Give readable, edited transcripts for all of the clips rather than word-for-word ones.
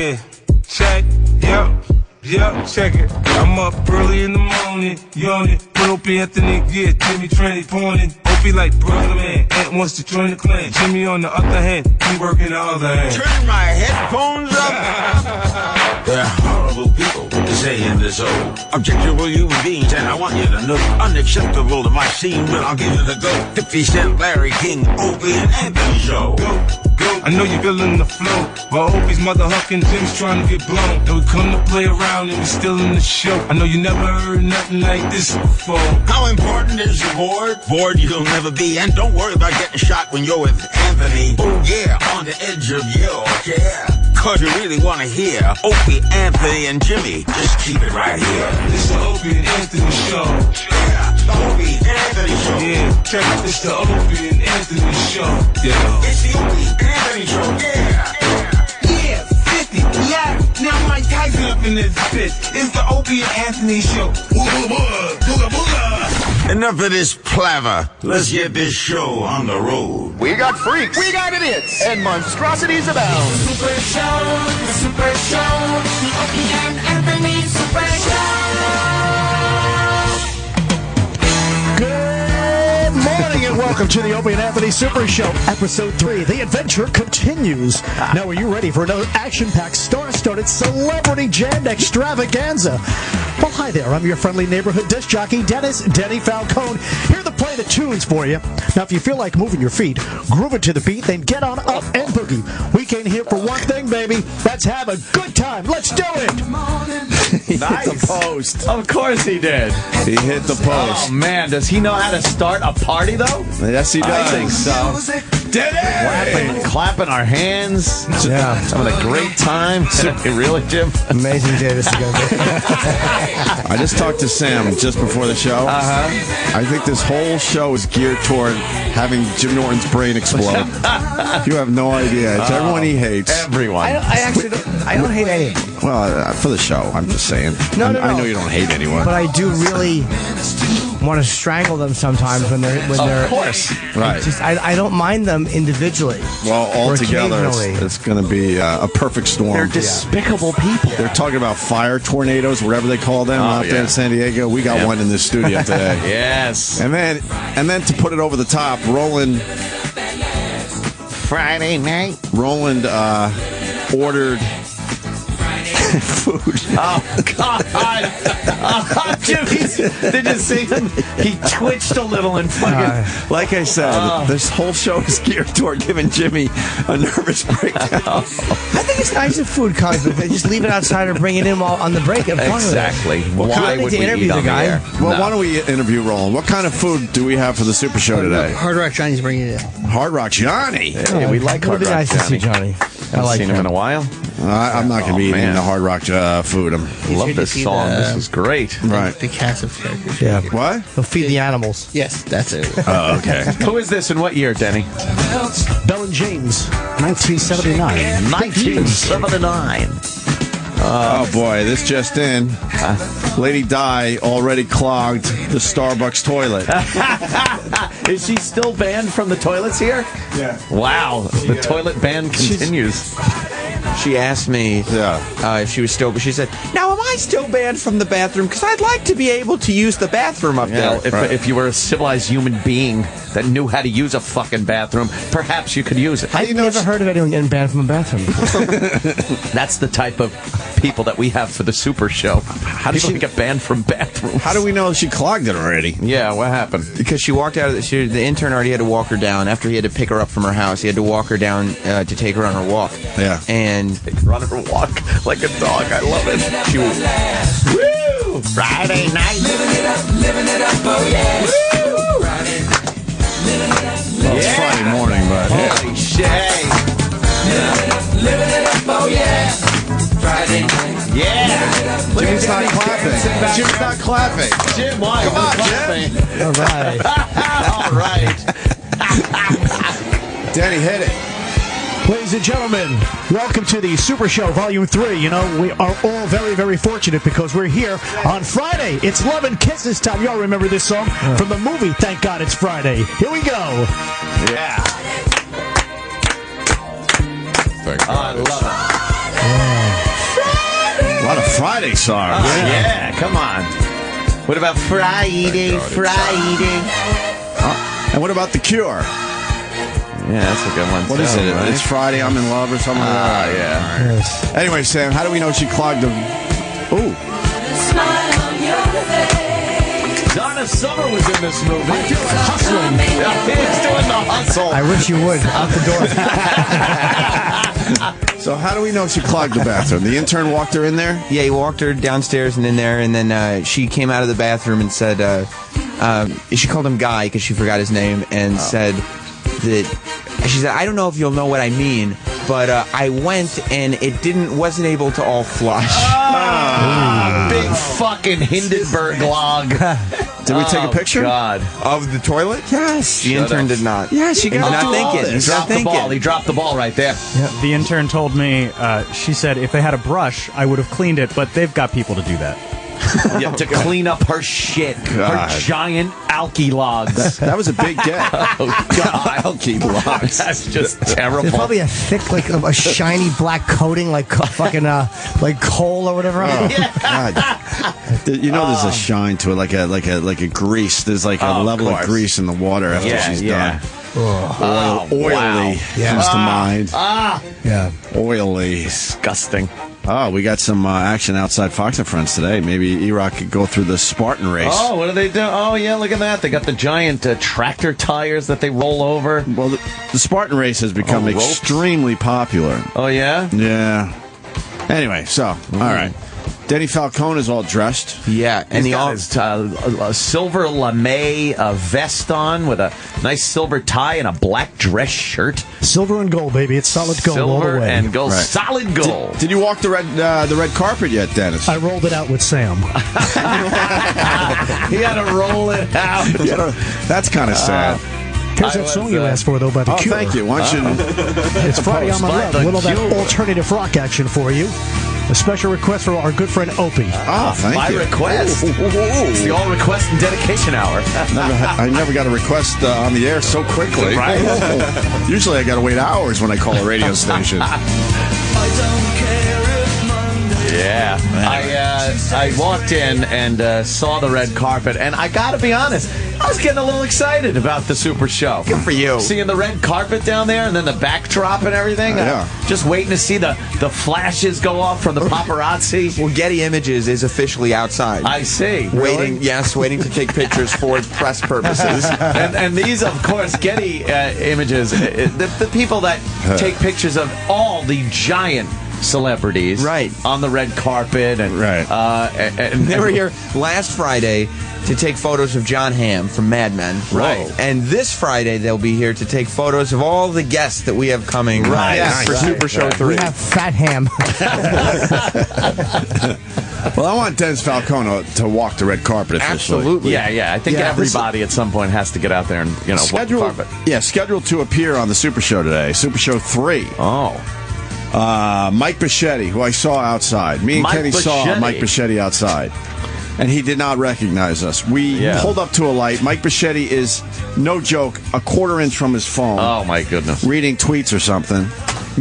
Yeah, check, yep, check it. I'm up early in the morning, yawning. Put Opie, Anthony, yeah, Jimmy, Tranny, pawning. Opie like brother man, Ant wants to join the clan. Jimmy on the other hand, he working the other hand. Turn my headphones up. There are horrible people to say in this old objectionable human beings, and I want you to know unacceptable to my scene, but I'll give it a go. 50 Cent, Larry King, Opie, and Anthony show. Go. I know you're feeling the flow, while Opie's mother hucking Jim's trying to get blown. And we come to play around and we still in the show. I know you never heard nothing like this before. How important is your board? Bored you'll never be, and don't worry about getting shot when you're with Anthony. Oh yeah, on the edge of your chair. Cause you really wanna hear Opie, Anthony, and Jimmy. Just keep it right here. It's the Opie and Anthony show. Yeah, the Opie and Anthony show. Yeah, check it. It's the Opie and Anthony show. Yeah. It's the Opie and Anthony show. Yeah, 50. Yeah, now Mike Tyson up in this bitch. It's the Opie and Anthony show. Booga booga. Enough of this palaver. Let's get this show on the road. We got freaks, we got idiots, and monstrosities abound. Super show, the super show, the Opie and Anthony super show. Good morning and welcome to the Opie and Anthony Super Show, Episode 3. The adventure continues. Now, are you ready for another action-packed, star-studded, celebrity-jammed extravaganza? Well, hi there. I'm your friendly neighborhood disc jockey, Denny Falcone, here to play the tunes for you. Now, if you feel like moving your feet, groove it to the beat, then get on up and boogie. We came here for one thing, baby. Let's have a good time. Let's do it. He hit the post. Of course he did. He hit the post. Oh, man. Does he know how to start a party, though? Yes, he does. I think so. Did it! Clapping our hands. Yeah. Having a great time. Really, Jim? Amazing day this is going to be. I just talked to Sam just before the show. I think this whole show is geared toward having Jim Norton's brain explode. You have no idea. It's everyone he hates. Everyone. I don't hate anyone. Well, for the show, I'm just saying. No. I know you don't hate anyone. But I do really want to strangle them sometimes when they're. Of course. Right. I don't mind them individually. Well, all together, it's going to be a perfect storm. They're despicable people. They're talking about fire tornadoes, whatever they call them, out there in San Diego. We got one in this studio today. Yes. And then to put it over the top, Roland. Friday night. Roland ordered food. Oh, God. Jimmy's, did you see him? He twitched a little and fucking... like I said, this whole show is geared toward giving Jimmy a nervous breakdown. I think it's nice if food comes, but they just leave it outside or bring it in while on the break. Exactly. Why would we interview the guy? Well, why don't we interview Roland? What kind of food do we have for the Super Show today? Hard Rock Johnny's bringing it in. Hard Rock Johnny? Hey, we like Hard Rock Johnny. It would be nice to see Johnny. I like seen him in a while. I'm not going to be eating the Hard Rock food. I love this song. This is great. Right. The cast of characters. Yeah. What? They'll feed the animals. Yes, that's it. Oh, okay. Who is this and what year, Denny? Bell and James, 1979. 1979. Oh, boy. This just in. Lady Di already clogged the Starbucks toilet. Is she still banned from the toilets here? Yeah. Wow. The toilet ban continues. She asked me if she was still, but she said, "Now, am I still banned from the bathroom? Because I'd like to be able to use the bathroom up there." If you were a civilized human being that knew how to use a fucking bathroom, perhaps you could use it. I've never heard of anyone getting banned from a bathroom before. That's the type of people that we have for the Super Show. How did she get banned from bathrooms? How do we know she clogged it already? Yeah, what happened? Because she walked out of the intern already had to walk her down. After he had to pick her up from her house, he had to walk her down to take her on her walk. Yeah. And run her walk like a dog. I love it. She was, woo! Friday night. Living it up, oh yeah. Woo! Friday. Well, it's Friday morning, but holy shit. Living it up, oh yeah. Friday night. Yeah. Jimmy's not clapping. Jimmy's not clapping. Jim, why? Come on, Jim. All right. All right. Danny, hit it. Ladies and gentlemen, welcome to the Super Show Volume 3. You know, we are all very, very fortunate because we're here on Friday. It's Love and Kisses time. Y'all remember this song from the movie Thank God It's Friday. Here we go. Yeah. I love it. A lot of Friday songs. Yeah, come on. What about Friday? And what about The Cure? Yeah, that's a good one. What is it? Right? It's Friday, I'm in love or something like that. Yeah. Yes. Anyway, Sam, how do we know she clogged the... Ooh. Donna Summer was in this movie. I feel like hustling. Yeah, he's doing the hustle. I wish you would. Out the door. So how do we know she clogged the bathroom? The intern walked her in there? Yeah, he walked her downstairs and in there, and then she came out of the bathroom and said, she called him Guy because she forgot his name, and said that, she said, I don't know if you'll know what I mean, but I went and it wasn't able to all flush. Big fucking Hindenburg log. Did we take a picture? God. Of the toilet? Yes. The intern did not. Yes, you got He's not thinking. He He's dropped not the ball. thinking. He dropped the ball right there. The intern told me, she said, if they had a brush, I would have cleaned it, but they've got people to do that. Yeah, to clean up her shit. God. Her giant alky logs. That was a big get. Oh, God. Alky blocks. That's just terrible. There's probably a thick, like a shiny black coating, like fucking like coal or whatever. Oh, God. You know, there's a shine to it, like a grease. There's like a level of grease in the water after she's done. Oily comes to mind. Yeah. Oily. Disgusting. Oh, we got some action outside Fox and Friends today. Maybe E-Rock could go through the Spartan race. Oh, what are they doing? Oh, yeah, look at that. They got the giant tractor tires that they roll over. Well, the Spartan race has become extremely popular. Oh, yeah? Yeah. Anyway, so, all right. Denny Falcone is all dressed. Yeah, and He's got his a silver lame vest on with a nice silver tie and a black dress shirt. Silver and gold, baby. It's solid gold all the Silver way. and gold. Right. Solid gold. Did you walk the red carpet yet, Dennis? I rolled it out with Sam. He had to roll it out. That's kind of sad. Here's that song you asked for, though, by The Cure. Thank you. Why don't you... It's Friday on my love. A little of that alternative rock action for you. A special request for our good friend Opie. Oh, thank you. My request. It's the all request and dedication hour. I never got a request on the air so quickly. Right. Usually I got to wait hours when I call a radio station. Yeah. I walked in and saw the red carpet, and I got to be honest, I was getting a little excited about the Super Show. Good for you. Seeing the red carpet down there and then the backdrop and everything. Yeah. Just waiting to see the flashes go off from the paparazzi. Well, Getty Images is officially outside. I see. Waiting to take pictures for press purposes. And these, of course, Getty Images, the people that take pictures of all the giant celebrities on the red carpet. And, and they were here last Friday to take photos of John Hamm from Mad Men. Right. And this Friday, they'll be here to take photos of all the guests that we have coming for Super Show 3. We have Fat Ham. Well, I want Dennis Falcone to walk the red carpet officially. Absolutely. Yeah. I think everybody at some point has to get out there and, walk the carpet. Yeah, scheduled to appear on the Super Show today. Super Show 3. Oh. Mike Bocchetti, who I saw outside. Me and Kenny saw Mike Bocchetti outside. And he did not recognize us. We pulled up to a light. Mike Bocchetti is, no joke, a quarter-inch from his phone. Oh, my goodness. Reading tweets or something.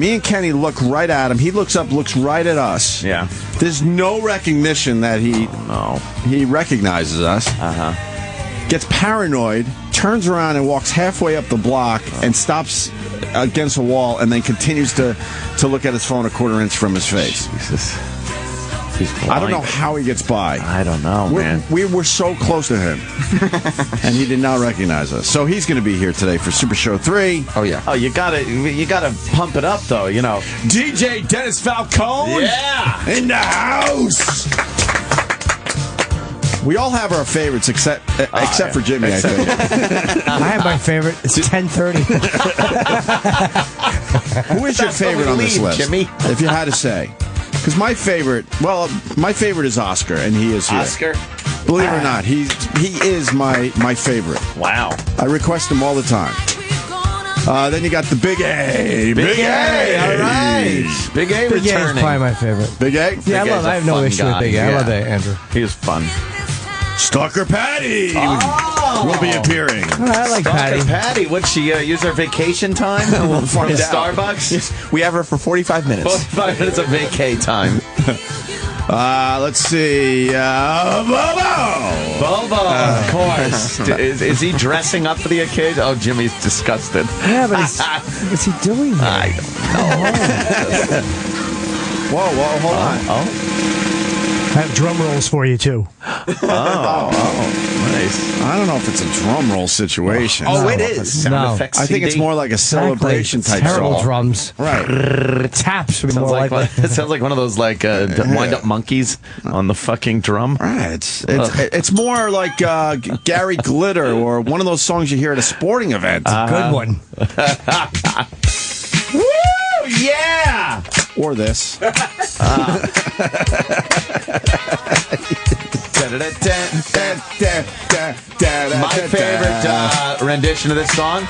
Me and Kenny look right at him. He looks up, looks right at us. Yeah. There's no recognition that he recognizes us. Uh-huh. Gets paranoid, turns around and walks halfway up the block and stops against a wall and then continues to look at his phone a quarter-inch from his face. Jesus. I don't know how he gets by. I don't know, man. We were so close to him, and he did not recognize us. So he's going to be here today for Super Show 3. Oh, yeah. Oh, you gotta pump it up, though, DJ Dennis Falcone! Yeah! In the house! We all have our favorites, except for Jimmy, I think. I have my favorite. It's 10:30. Who is your favorite on this list, Jimmy? If you had to say. Because my favorite is Oscar, and he is here. Oscar? Believe it or not, he is my favorite. Wow. I request him all the time. Then you got the Big A. Big A, all right. Big A Big A is returning. probably my favorite. Big A? Yeah, I have no issue with Big A. I love that, Andrew. He was fun. Stalker Patty. Oh, will be appearing. I like Patty. Patty, would she use her vacation time from Starbucks? Yes, we have her for 45 minutes. 45 minutes of vacay time. Let's see. Bobo, of course. Is he dressing up for the occasion? Oh, Jimmy's disgusted. Yeah, but what's he doing here? I don't know. Whoa, hold on. I have drum rolls for you, too. Nice. I don't know if it's a drum roll situation. It is. Sound effects I think it's more like a celebration type Terrible song. drums. Right. Taps would be more Sounds likely. it sounds like one of those wind-up monkeys on the fucking drum. Right. It's more like Garry Glitter or one of those songs you hear at a sporting event. Good one. Woo! Yeah! Or this. My favorite rendition of this song,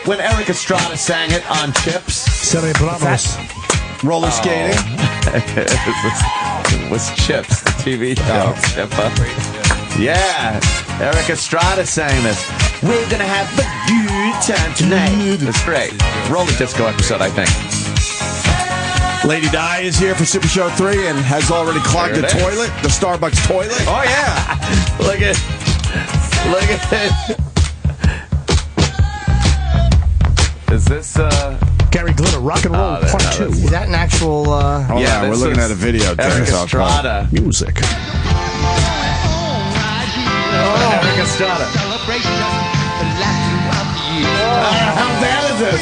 when Eric Estrada sang it on Chips. Cerebramos. Roller skating. It was Chips, the TV show. Chippa. Yeah, Eric Estrada sang this. We're gonna have a good time tonight. It's great. Roller disco episode, I think. Lady Di is here for Super Show 3 and has already clogged the toilet, the Starbucks toilet. Oh, yeah. Look at it. Is this, Garry Glitter, Rock and Roll Part 2. Is that an actual... Yeah, we're looking at a video. Eric Estrada. Music. Eric Estrada. How bad is this?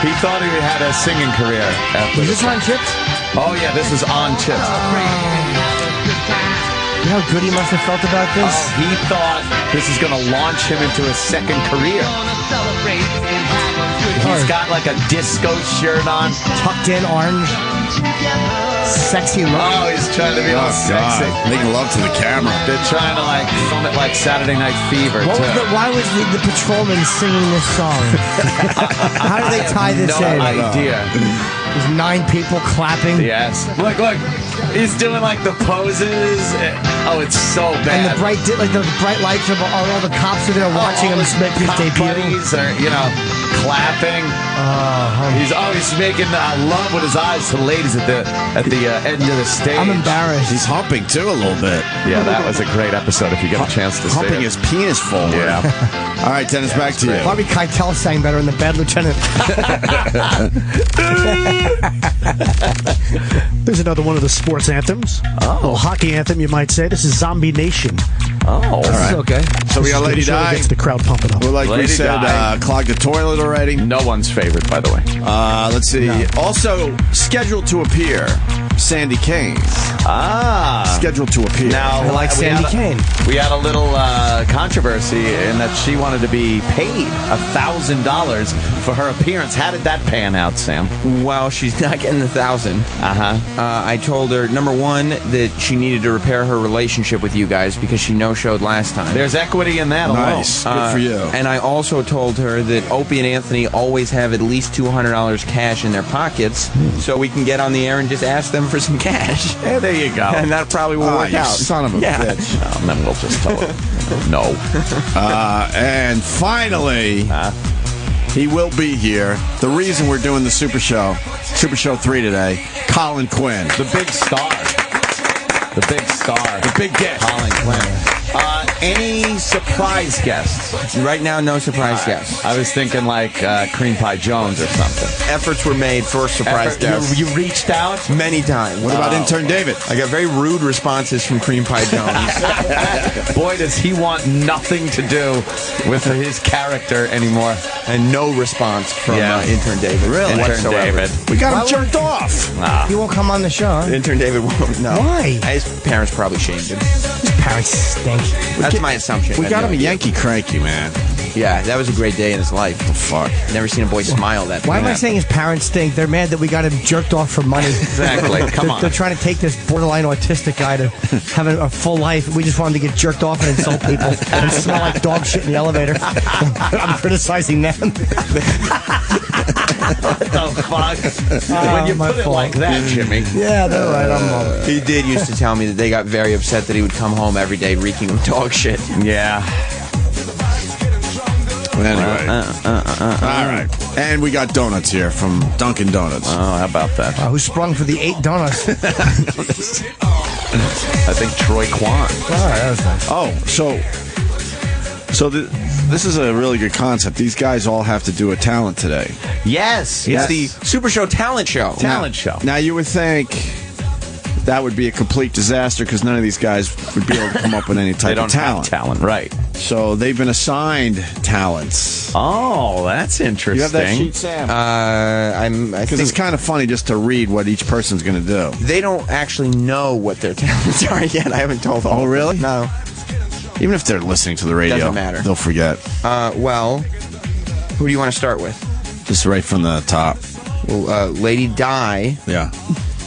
He thought he had a singing career after Is this on Chips? Oh, yeah, this is on Chips. You know how good he must have felt about this? He thought this is going to launch him into a second career. He's got like a disco shirt on. Tucked in, orange. Sexy look. Oh, he's trying to be all sexy. Making love to the camera. They're trying to like film it like Saturday Night Fever, Why was the patrolman singing this song? How did they tie this in? No idea. There's 9 people clapping. Yes. Look. He's doing like the poses. Oh, it's so bad. And the bright lights of all the cops are there watching him make his debut. Buddies are, clapping. He's making love with his eyes to the ladies at the end of the stage. I'm embarrassed. He's humping too a little bit. Yeah, that was a great episode if you get a chance to see it. Humping his penis forward. Yeah. All right, Dennis, back to you. Bobby Keitel sang better than the Bad Lieutenant. There's another one of the sports anthems. A little hockey anthem, you might say. This is Zombie Nation. Oh, all right. Okay. So we got Lady Di. Gets the crowd pumping up. Well, like Lady we said, Di. clogged the toilet already. No one's favorite, by the way. Let's see. No. Also scheduled to appear, Sandy Kane. Scheduled to appear. Now, I like Sandy Kane. We had a little controversy in that she wanted to be paid $1,000 for her appearance. How did that pan out, Sam? Well, she's not getting the 1,000. I told her, number one, that she needed to repair her relationship with you guys because she no-showed last time. There's equity in that Nice. alone. Good for you. And I also told her that Opie and Anthony always have at least $200 cash in their pockets, so we can get on the air and just ask them for some cash. Yeah, there you go. And that probably will work you out. son of a bitch. And then we'll just tell her no. And finally, he will be here. The reason we're doing the Super Show 3 today, Colin Quinn. The big star. The big star. The big guest. Colin Quinn. Any surprise guests? Right now, no surprise guests. I was thinking like Cream Pie Jones or something. Efforts were made for surprise guests. You reached out? Many times. What about Intern David? I got very rude responses from Cream Pie Jones. Boy, does he want nothing to do with his character anymore. And no response from Intern David. Really? Intern David. We got him jerked off. He won't come on the show, huh? Intern David won't. No. Why? His parents probably shamed him. His parents stink. That's my assumption. We got him a Yankee cranky, man. Yeah, that was a great day in his life. Oh, fuck. Never seen a boy smile that Why am I saying his parents stink? They're mad that we got him jerked off for money. Exactly. Come on. They're trying to take this borderline autistic guy to have a full life. We just want him to get jerked off and insult people and smell like dog shit in the elevator. I'm criticizing them. What the fuck? When you put it like that, Jimmy. Yeah, they're right. I'm wrong. He did used to tell me that they got very upset that he would come home every day reeking of dog shit. Yeah. Anyway. All right. And we got donuts here from Dunkin' Donuts. Oh, how about that? Who sprung for the 8 donuts? I think Troy Kwan. Oh, that was nice. So this is a really good concept. These guys all have to do a talent today. Yes, it's the Super Show Talent Show. Show. Now, you would think that would be a complete disaster because none of these guys would be able to come up with any type of talent. Have talent, right? So they've been assigned talents. Oh, that's interesting. You have that sheet, Sam? I Because think it's kind of funny just to read what each person's going to do. they don't actually know what their talents are yet. I haven't told them. Oh, really? No. Even if they're listening to the radio, Doesn't matter. they'll forget. Well, who do you want to start with? Just right from the top. Well, Lady Di Yeah.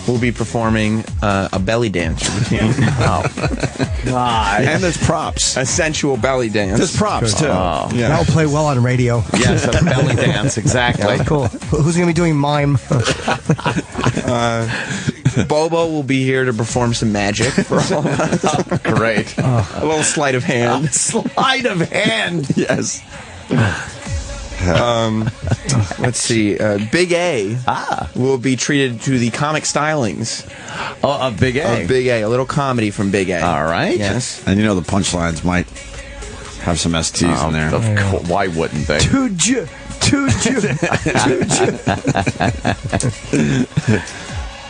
will be performing a belly dance routine. God. And there's props. A sensual belly dance. There's props, too. Oh. Yeah. That'll play well on radio. Yes, a belly dance, exactly. Yeah, cool. Who's going to be doing mime? Bobo will be here to perform some magic for all of us. Great. A little sleight of hand. Sleight of hand. Yes. Let's see. Big A will be treated to the comic stylings Oh, a Big A. of Big A. A little comedy from Big A. All right. Yes. And you know the punchlines might have some STs in there. Of course. Why wouldn't they?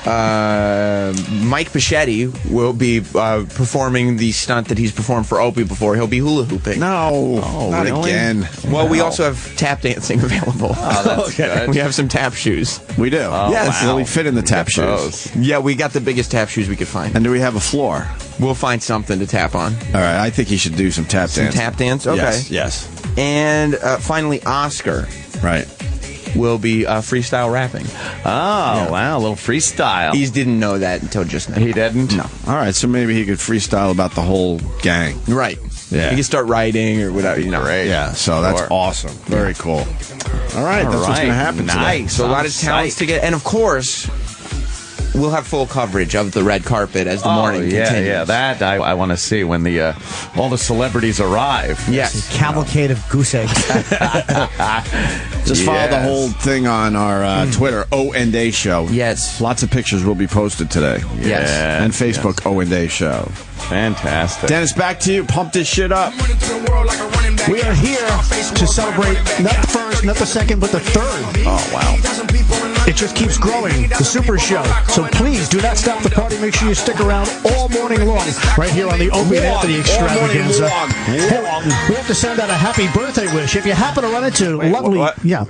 Mike Bocchetti will be performing the stunt that he's performed for Opie before. He'll be hula hooping. No, not really? again. Well, we also have tap dancing available. Oh, that's good. We have some tap shoes. We do. Yes. Will we fit in the tap shoes? Those. Yeah, we got the biggest tap shoes we could find. And do we have a floor? We'll find something to tap on. All right, I think he should do some tap Some dance. tap dance? Okay. Yes. And finally, Oscar Right. will be freestyle rapping. Oh, wow. A little freestyle. He didn't know that until just now. He didn't? No. All right, so maybe he could freestyle about the whole gang. Right. Yeah. He can start writing or whatever, you know. Great. Yeah, so that's Sure. awesome. Very cool. All right, that's what's going to happen today. Nice. So a lot of talents to get. And of course, we'll have full coverage of the red carpet as the morning continues. Yeah, that I want to see when the all the celebrities arrive. Yes. Cavalcade of goose eggs. Just follow the Yes. whole thing on our Twitter, O&A Show. Yes. Lots of pictures will be posted today. Yes. And Facebook, O&A Show. Fantastic. Dennis, back to you. Pump this shit up. We are here to celebrate not the first, not the second, but the third. Oh, wow. It just keeps growing, the Super Show. So please do not stop the party. Make sure you stick around all morning long right here on the Opie and Anthony Extravaganza. Hey, we have to send out a happy birthday wish. If you happen to run into lovely... what? Yeah.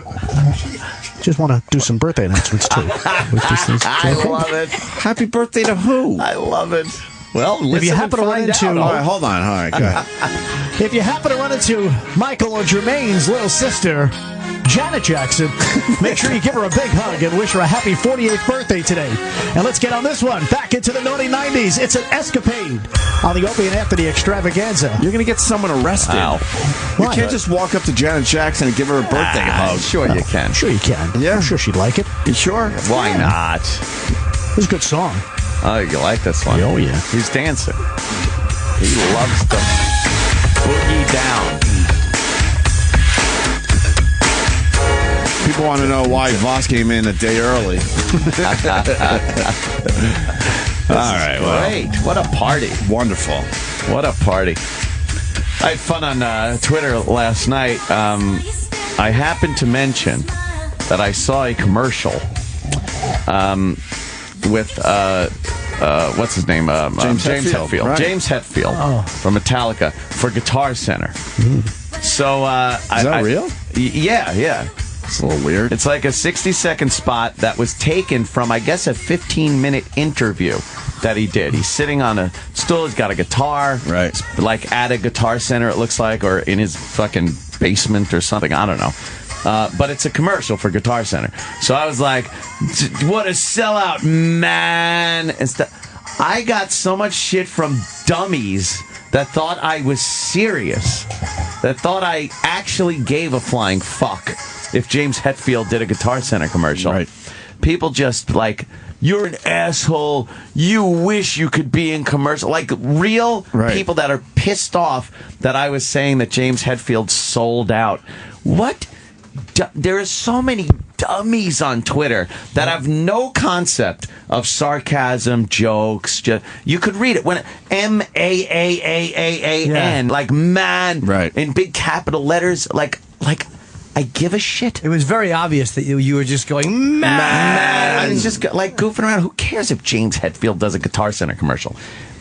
Just want to do some birthday announcements, too. With these things. I love it. Happy birthday to who? I love it. Well, listen If you happen to run into... All right, hold on. All right, go ahead. If you happen to run into Michael or Jermaine's little sister, Janet Jackson, make sure you give her a big hug and wish her a happy 48th birthday today. And let's get on this one. Back into the naughty 90s. It's an escapade on the Opie and Anthony Extravaganza. You're going to get someone arrested. Wow. You Why? can't just walk up to Janet Jackson and give her a birthday hug. Sure you can. Sure you can. Yeah. I'm sure she'd like it. You sure? Why not? It's a good song. Oh, you like this one? Oh, yeah. He's dancing. He loves to boogie down. People want to know why Voss came in a day early. All right, well, Great. What a party. wonderful. What a party. I had fun on Twitter last night. I happened to mention that I saw a commercial with what's his name? James Hetfield. Right. James Hetfield from Metallica for Guitar Center. So Is that real? Yeah. It's a little weird. It's like a 60-second spot that was taken from, I guess, a 15-minute interview that he did. He's sitting on a stool. He's got a guitar. Right. It's like at a Guitar Center, it looks like, or in his fucking basement or something. I don't know. But it's a commercial for Guitar Center. So I was like, what a sellout, man. And I got so much shit from dummies that thought I was serious, that thought I actually gave a flying fuck if James Hetfield did a Guitar Center commercial. Right. People just like, you're an asshole. You wish you could be in commercial. Like real people that are pissed off that I was saying that James Hetfield sold out. What? There are so many dummies on Twitter that have no concept of sarcasm, jokes. You could read it when MAAAAAN, like man, in big capital letters, like I give a shit. It was very obvious that you were just going, man. I was just like goofing around. Who cares if James Hetfield does a Guitar Center commercial?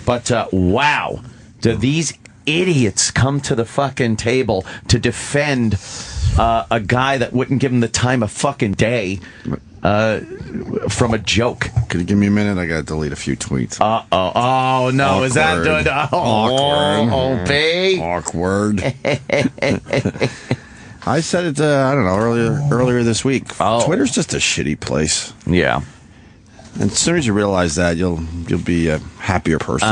But wow, do these idiots come to the fucking table to defend a guy that wouldn't give him the time of fucking day from a joke? Could you give me a minute? I got to delete a few tweets. Oh no, awkward. Is that good? Awkward. Awkward. I said it, I don't know, earlier this week. Twitter's just a shitty place. Yeah. And as soon as you realize that, you'll be a happier person.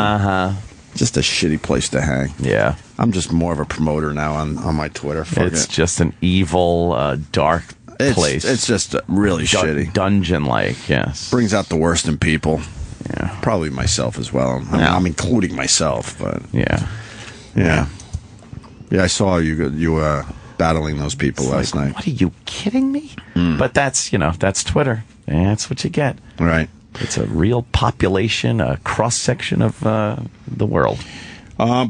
Just a shitty place to hang. Yeah. I'm just more of a promoter now on my Twitter. It's just an evil, dark place. It's just really shitty. Dungeon-like, yes. Brings out the worst in people. Yeah. Probably myself as well. I'm including myself, but... Yeah. Yeah, I saw you battling those people last night. What, are you kidding me? But that's Twitter. That's what you get. Right. It's a real population, a cross-section of the world.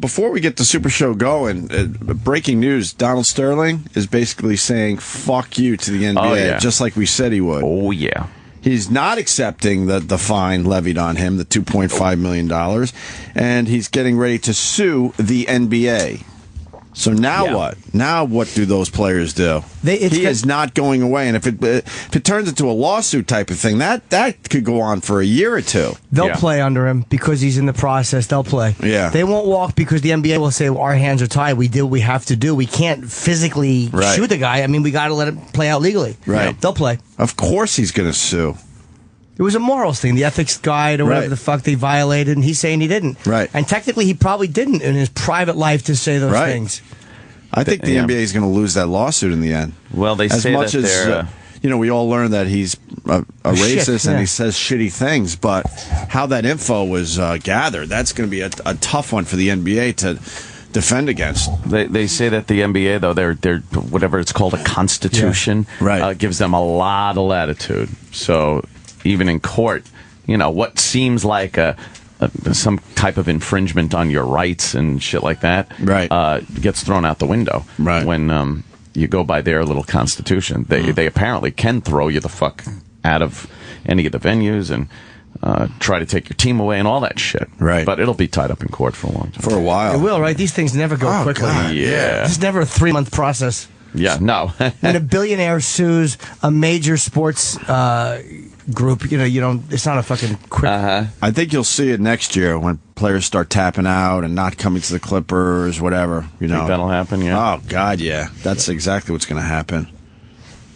Before we get the Super Show going, breaking news, Donald Sterling is basically saying fuck you to the NBA, just like we said he would. Oh, yeah. He's not accepting the fine levied on him, the $2.5 million, and he's getting ready to sue the NBA. So now what? Now what do those players do? He is not going away, and if it turns into a lawsuit type of thing, that could go on for a year or two. They'll play under him because he's in the process. They'll play. Yeah. They won't walk because the NBA will say, well, our hands are tied. We do what we have to do. We can't physically shoot the guy. I mean, we got to let him play out legally. Right. They'll play. Of course he's going to sue. It was a morals thing, the ethics guide or whatever the fuck they violated, and he's saying he didn't. Right. And technically, he probably didn't in his private life to say those things. I think the NBA is going to lose that lawsuit in the end. Well, they say as much that as we all learned that he's a racist and he says shitty things, but how that info was gathered, that's going to be a tough one for the NBA to defend against. They say that the NBA, though, they're whatever it's called, a constitution, gives them a lot of latitude. So even in court, what seems like some type of infringement on your rights and shit like that, gets thrown out the window. Right. When you go by their little constitution, they apparently can throw you the fuck out of any of the venues and try to take your team away and all that shit. Right. But it'll be tied up in court for a long time. For a while. It will, right? These things never go quickly. God, yeah. It's never a 3-month process. Yeah, no. When a billionaire sues a major sports group, it's not a fucking quick. I think you'll see it next year when players start tapping out and not coming to the Clippers, whatever. Think that'll happen, yeah. Oh, God, yeah. That's exactly what's going to happen.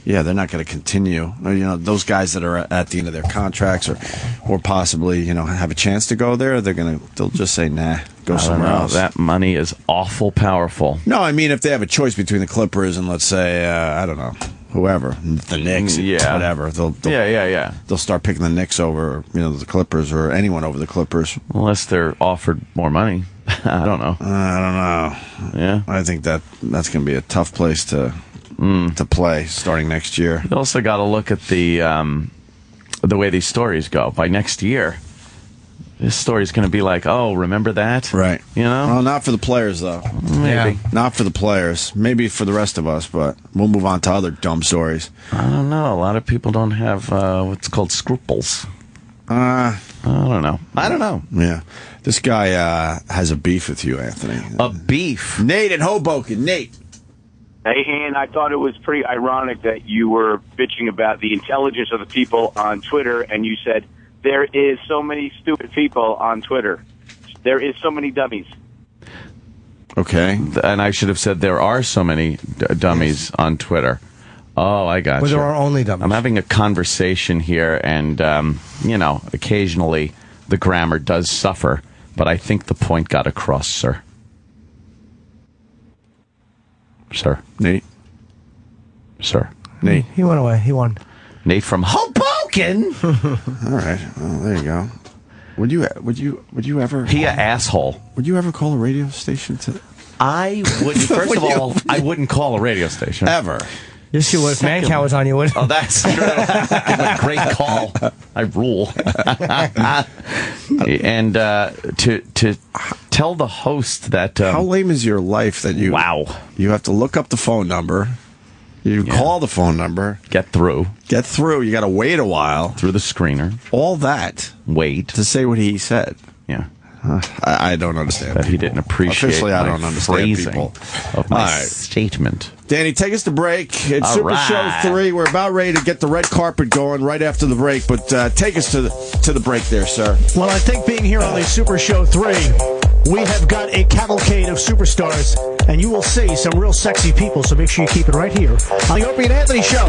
Yeah, they're not going to continue. Those guys that are at the end of their contracts or possibly, have a chance to go there, they'll just say, nah, go somewhere else. That money is awful powerful. No, I mean, if they have a choice between the Clippers and, let's say, I don't know, whoever, the Knicks, whatever, they'll start picking the Knicks over, the Clippers or anyone over the Clippers. Unless they're offered more money. I don't know. Yeah. I think that's going to be a tough place to play starting next year. You also got to look at the way these stories go. By next year, this story's going to be like, oh, remember that? Right. Well, not for the players, though. Maybe. Not for the players. Maybe for the rest of us, but we'll move on to other dumb stories. I don't know. A lot of people don't have what's called scruples. I don't know. Yeah. This guy has a beef with you, Anthony. A beef? Nate in Hoboken. Nate. Hey, Ian, I thought it was pretty ironic that you were bitching about the intelligence of the people on Twitter, and you said, there is so many stupid people on Twitter. There is so many dummies. Okay. And I should have said there are so many dummies on Twitter. Oh, I got you. Well, there are only dummies. I'm having a conversation here, and, occasionally the grammar does suffer, but I think the point got across, sir. Sir. Nate? Sir. Nate. He went away. He won. Nate from Hoboken. All right. Well, there you go. Would you ever? He a asshole. Would you ever call a radio station to? I wouldn't. First of all, I wouldn't call a radio station Ever. Yes, you would. If Man Cow was on, you would. Oh, that's true. Give him a great call. I rule. And to tell the host that how lame is your life that you you have to look up the phone number, you call the phone number, get through, you got to wait a while through the screener, all that wait to say what he said. Yeah. I don't understand. That he didn't appreciate. Officially, I don't understand people. Of my statement. Danny, take us to break. It's All Super right. Show 3. We're about ready to get the red carpet going right after the break, but take us to the break there, sir. Well, I think being here on the Super Show 3, we have got a cavalcade of superstars, and you will see some real sexy people, so make sure you keep it right here on the Opie and Anthony Show.